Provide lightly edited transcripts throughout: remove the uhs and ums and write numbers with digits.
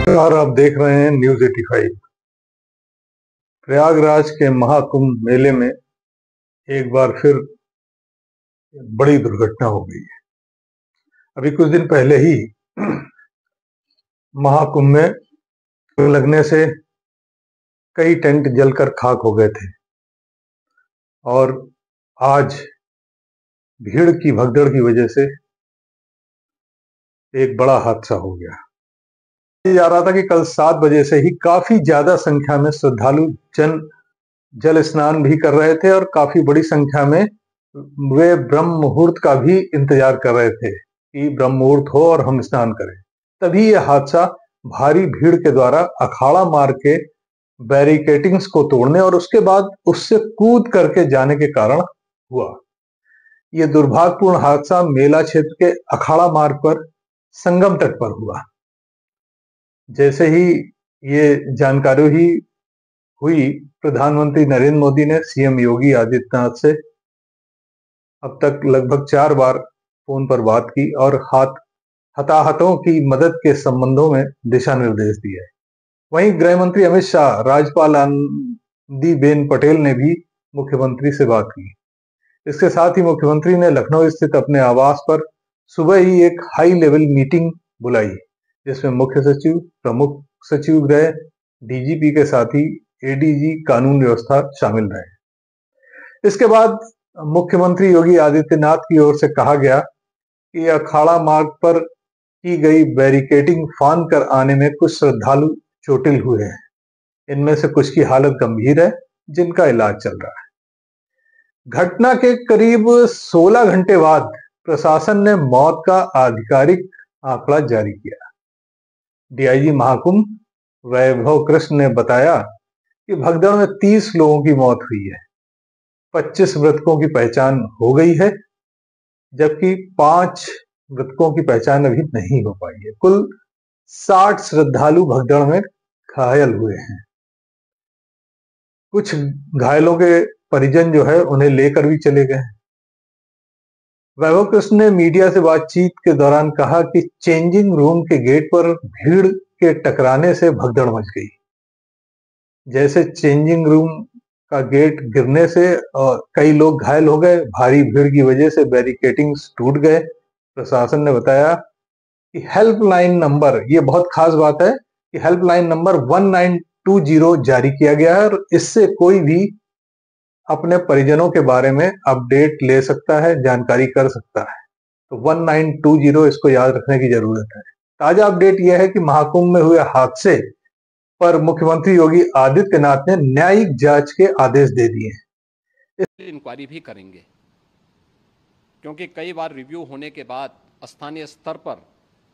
और आप देख रहे हैं न्यूज 85। प्रयागराज के महाकुंभ मेले में एक बार फिर बड़ी दुर्घटना हो गई है। अभी कुछ दिन पहले ही महाकुंभ में आग लगने से कई टेंट जलकर खाक हो गए थे और आज भीड़ की भगदड़ की वजह से एक बड़ा हादसा हो गया। जा रहा था कि कल 7 बजे से ही काफी ज्यादा संख्या में श्रद्धालु जल स्नान भी कर रहे थे और काफी बड़ी संख्या में वे ब्रह्म मुहूर्त का भी इंतजार कर रहे थे कि ब्रह्म मुहूर्त हो और हम स्नान करें। तभी यह हादसा भारी भीड़ के द्वारा अखाड़ा मार्ग के बैरिकेटिंग्स को तोड़ने और उसके बाद उससे कूद करके जाने के कारण हुआ। यह दुर्भाग्यपूर्ण हादसा मेला क्षेत्र के अखाड़ा मार्ग पर संगम तट पर हुआ। जैसे ही ये जानकारी हुई, प्रधानमंत्री नरेंद्र मोदी ने सीएम योगी आदित्यनाथ से अब तक लगभग 4 बार फोन पर बात की और हताहतों की मदद के संबंधों में दिशा निर्देश दिए। वहीं गृह मंत्री अमित शाह, राज्यपाल आनंदीबेन पटेल ने भी मुख्यमंत्री से बात की। इसके साथ ही मुख्यमंत्री ने लखनऊ स्थित अपने आवास पर सुबह ही एक हाई लेवल मीटिंग बुलाई, जिसमें मुख्य सचिव, प्रमुख सचिव गृह, डीजीपी के साथ ही एडीजी कानून व्यवस्था शामिल रहे। इसके बाद मुख्यमंत्री योगी आदित्यनाथ की ओर से कहा गया कि अखाड़ा मार्ग पर की गई बैरिकेडिंग फांद कर आने में कुछ श्रद्धालु चोटिल हुए हैं। इनमें से कुछ की हालत गंभीर है, जिनका इलाज चल रहा है। घटना के करीब 16 घंटे बाद प्रशासन ने मौत का आधिकारिक आंकड़ा जारी किया। डीआईजी महाकुंभ वैभव कृष्ण ने बताया कि भगदड़ में 30 लोगों की मौत हुई है। 25 मृतकों की पहचान हो गई है, जबकि 5 मृतकों की पहचान अभी नहीं हो पाई है। कुल 60 श्रद्धालु भगदड़ में घायल हुए हैं। कुछ घायलों के परिजन जो है उन्हें लेकर भी चले गए। वैभव कृष्ण ने मीडिया से बातचीत के दौरान कहा कि चेंजिंग रूम के गेट पर भीड़ के टकराने से भगदड़ मच गई। जैसे चेंजिंग रूम का गेट गिरने से कई लोग घायल हो गए। भारी भीड़ की वजह से बैरिकेटिंग्स टूट गए। प्रशासन ने बताया कि हेल्पलाइन नंबर, ये बहुत खास बात है कि हेल्पलाइन नंबर 1920 जारी किया गया है और इससे कोई भी अपने परिजनों के बारे में अपडेट ले सकता है, जानकारी कर सकता है। तो 1920 इसको याद रखने की जरूरत है। ताजा अपडेट यह है कि महाकुंभ में हुए हादसे पर मुख्यमंत्री योगी आदित्यनाथ ने न्यायिक जांच के आदेश दे दिए हैं। इंक्वायरी भी करेंगे, क्योंकि कई बार रिव्यू होने के बाद स्थानीय स्तर पर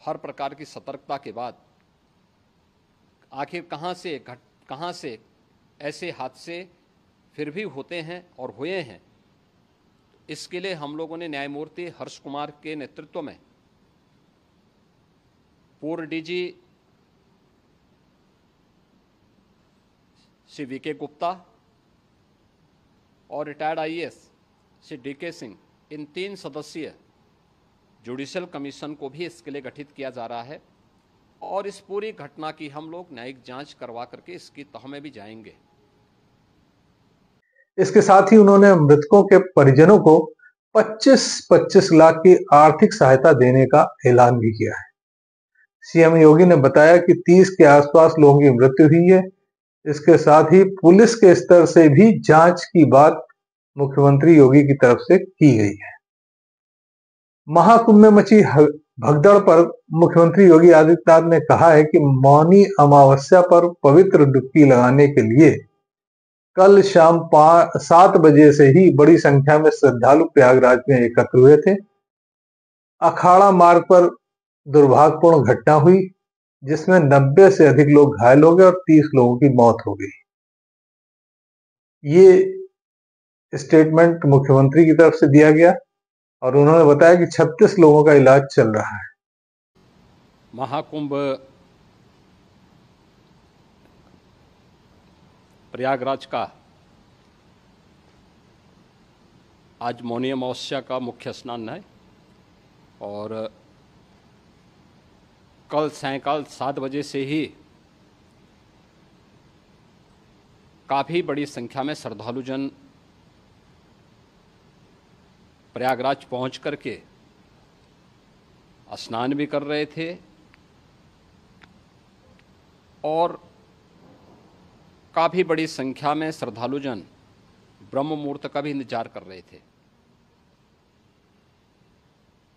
हर प्रकार की सतर्कता के बाद आखिर कहां से ऐसे हादसे फिर भी होते हैं और हुए हैं। इसके लिए हम लोगों ने न्यायमूर्ति हर्ष कुमार के नेतृत्व में पूर्व डीजी श्री वीके गुप्ता और retired IAS Shri DK Singh, इन 3 सदस्यीय जुडिशियल कमीशन को भी इसके लिए गठित किया जा रहा है और इस पूरी घटना की हम लोग न्यायिक जांच करवा करके इसकी तह में भी जाएंगे। इसके साथ ही उन्होंने मृतकों के परिजनों को 25-25 लाख की आर्थिक सहायता देने का ऐलान भी किया है। सीएम योगी ने बताया कि 30 के आसपास लोगों की मृत्यु हुई है। इसके साथ ही पुलिस के स्तर से भी जांच की बात मुख्यमंत्री योगी की तरफ से की गई है। महाकुंभ में मची भगदड़ पर मुख्यमंत्री योगी आदित्यनाथ ने कहा है कि मौनी अमावस्या पर पवित्र डुबकी लगाने के लिए कल शाम 7 बजे से ही बड़ी संख्या में श्रद्धालु प्रयागराज में एकत्र हुए थे। अखाड़ा मार्ग पर दुर्भाग्यपूर्ण घटना हुई, जिसमें 90 से अधिक लोग घायल हो गए और 30 लोगों की मौत हो गई। ये स्टेटमेंट मुख्यमंत्री की तरफ से दिया गया और उन्होंने बताया कि 36 लोगों का इलाज चल रहा है। महाकुंभ प्रयागराज का आज मौनी अमावस्या का मुख्य स्नान है और कल सायंकाल 7 बजे से ही काफ़ी बड़ी संख्या में श्रद्धालुजन प्रयागराज पहुंच करके स्नान भी कर रहे थे और काफ़ी बड़ी संख्या में श्रद्धालुजन ब्रह्म मुहूर्त का भी इंतजार कर रहे थे।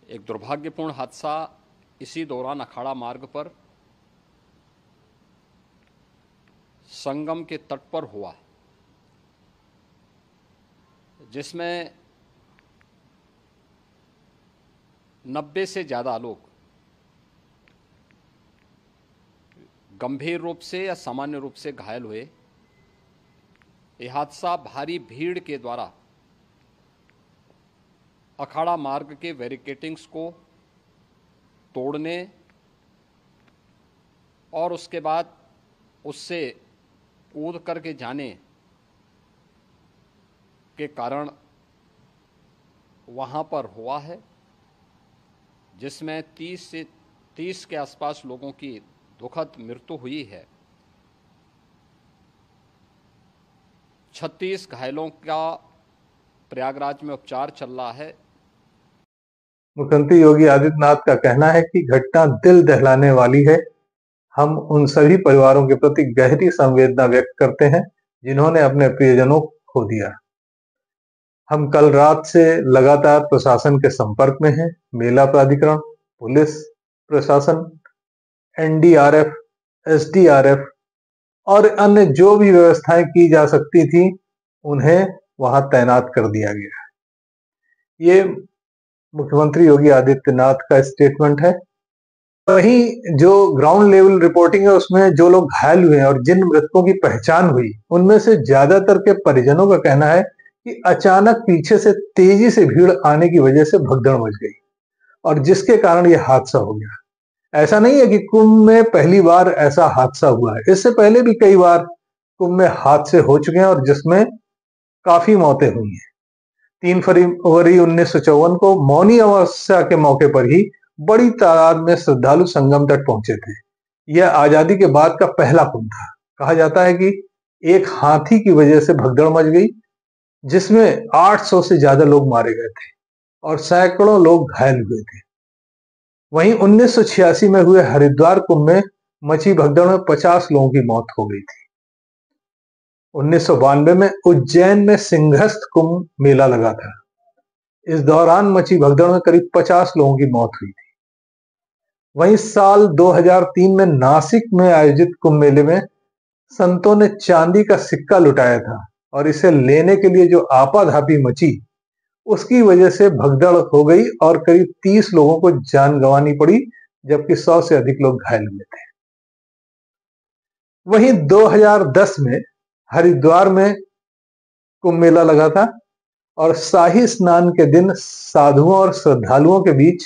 एक दुर्भाग्यपूर्ण हादसा इसी दौरान अखाड़ा मार्ग पर संगम के तट पर हुआ, जिसमें 90 से ज़्यादा लोग गंभीर रूप से या सामान्य रूप से घायल हुए। यह हादसा भारी भीड़ के द्वारा अखाड़ा मार्ग के बैरिकेडिंग्स को तोड़ने और उसके बाद उससे कूद करके जाने के कारण वहाँ पर हुआ है, जिसमें 30 के आसपास लोगों की दुखद मृत्यु हुई है। 36 घायलों का प्रयागराज में उपचार चल रहा है। मुख्यमंत्री योगी आदित्यनाथ का कहना है कि घटना दिल दहलाने वाली है। हम उन सभी परिवारों के प्रति गहरी संवेदना व्यक्त करते हैं जिन्होंने अपने प्रियजनों को खो दिया। हम कल रात से लगातार प्रशासन के संपर्क में हैं। मेला प्राधिकरण, पुलिस प्रशासन, एनडीआरएफ, एसडीआरएफ और अन्य जो भी व्यवस्थाएं की जा सकती थी उन्हें वहां तैनात कर दिया गया। ये मुख्यमंत्री योगी आदित्यनाथ का स्टेटमेंट है। वहीं जो ग्राउंड लेवल रिपोर्टिंग है उसमें जो लोग घायल हुए और जिन मृतकों की पहचान हुई उनमें से ज्यादातर के परिजनों का कहना है कि अचानक पीछे से तेजी से भीड़ आने की वजह से भगदड़ मच गई और जिसके कारण यह हादसा हो गया। ऐसा नहीं है कि कुंभ में पहली बार ऐसा हादसा हुआ है, इससे पहले भी कई बार कुंभ में हादसे हो चुके हैं और जिसमें काफी मौतें हुई हैं। 3 फरवरी 1954 को मौनी अमावस्या के मौके पर ही बड़ी तादाद में श्रद्धालु संगम तट पहुंचे थे। यह आजादी के बाद का पहला कुंभ था। कहा जाता है कि एक हाथी की वजह से भगदड़ मच गई जिसमें 800 से ज्यादा लोग मारे गए थे और सैकड़ों लोग घायल हुए थे। वहीं 1986 में हुए हरिद्वार कुंभ में मची भगदड़ में 50 लोगों की मौत हो गई थी। 1992 में उज्जैन में सिंहस्थ कुंभ मेला लगा था। इस दौरान मची भगदड़ में करीब 50 लोगों की मौत हुई थी। वहीं साल 2003 में नासिक में आयोजित कुंभ मेले में संतों ने चांदी का सिक्का लुटाया था और इसे लेने के लिए जो आपाधापी मची उसकी वजह से भगदड़ हो गई और करीब 30 लोगों को जान गंवानी पड़ी, जबकि 100 से अधिक लोग घायल हुए थे। वहीं 2010 में हरिद्वार में कुंभ मेला लगा था और शाही स्नान के दिन साधुओं और श्रद्धालुओं के बीच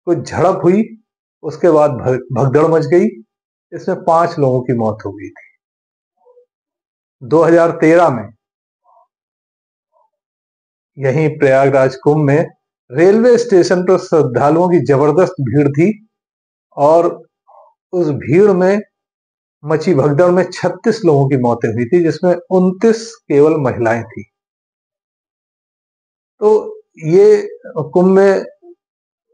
कुछ झड़प हुई। उसके बाद भगदड़ मच गई। इसमें 5 लोगों की मौत हो गई थी। 2013 में यहीं प्रयागराज कुंभ में रेलवे स्टेशन पर श्रद्धालुओं की जबरदस्त भीड़ थी और उस भीड़ में मची भगदड़ में 36 लोगों की मौतें हुई थी, जिसमें 29 केवल महिलाएं थी। तो ये कुंभ में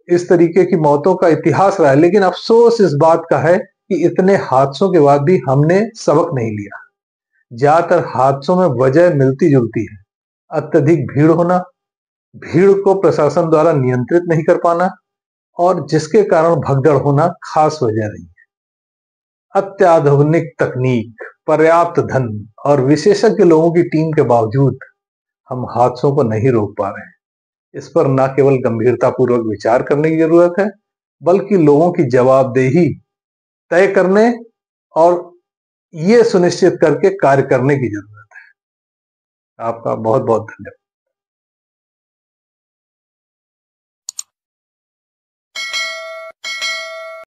इस तरीके की मौतों का इतिहास रहा है, लेकिन अफसोस इस बात का है कि इतने हादसों के बाद भी हमने सबक नहीं लिया। ज्यादातर हादसों में वजह मिलती जुलती है। अत्यधिक भीड़ होना, भीड़ को प्रशासन द्वारा नियंत्रित नहीं कर पाना और जिसके कारण भगदड़ होना खास वजह नहीं है। अत्याधुनिक तकनीक, पर्याप्त धन और विशेषज्ञ लोगों की टीम के बावजूद हम हादसों को नहीं रोक पा रहे हैं। इस पर न केवल गंभीरतापूर्वक विचार करने की जरूरत है, बल्कि लोगों की जवाबदेही तय करने और ये सुनिश्चित करके कार्य करने की जरूरत है। आपका बहुत बहुत धन्यवाद।